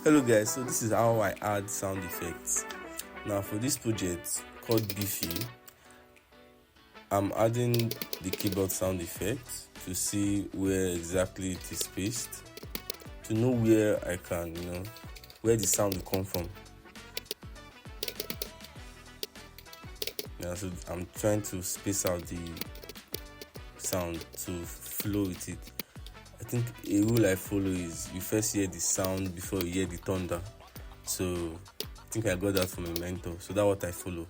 Hello guys, so this is how I add sound effects. Now for this project called Beefy, I'm adding the keyboard sound effect to see where exactly it is spaced, to know where I can, where the sound will come from. Yeah, so I'm trying to space out the sound to flow with it. I think a rule I follow is you first hear the sound before you hear the thunder. So I think I got that from a mentor. So that's what I follow.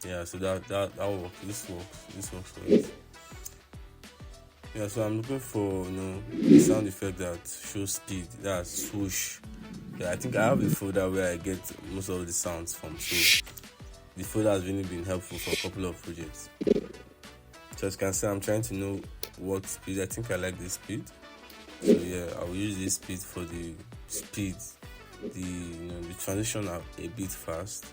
Yeah, so that works. This works for it. Yeah, so I'm looking for a sound effect that shows speed. That's swoosh. Yeah, I think I have a folder where I get most of the sounds from. So the folder has really been helpful for a couple of projects. So as you can see, I'm trying to know what speed. I think I like this speed. So yeah, I will use this speed for the speed. The transition are a bit fast.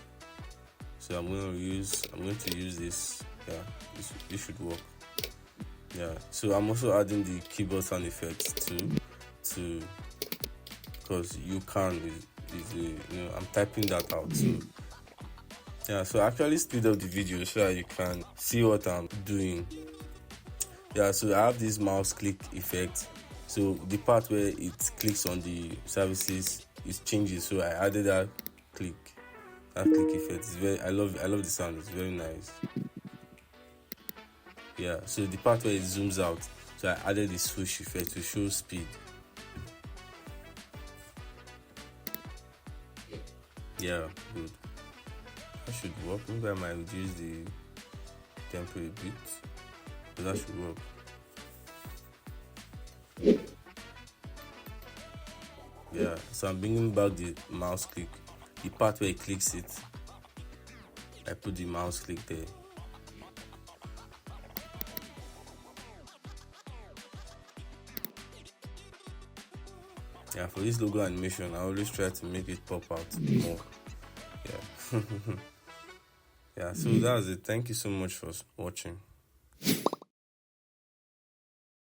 So I'm going to use this. Yeah, this should work. Yeah. So I'm also adding the keyboard sound effects to because you can I'm typing that out. So yeah, so I actually speed up the video so that you can see what I'm doing. Yeah, so I have this mouse click effect. So the part where it clicks on the services it changes. So I added that click effect. It's I love the sound. It's very nice. Yeah, so the part where it zooms out. So I added the swoosh effect to show speed. Yeah, good. That should work. Maybe I might reduce the tempo a bit, but that should work. Yeah, so I'm bringing back the mouse click, the part where it clicks it. I put the mouse click there. Yeah, for this logo animation, I always try to make it pop out more. Yeah. Yeah, so that's it. Thank you so much for watching.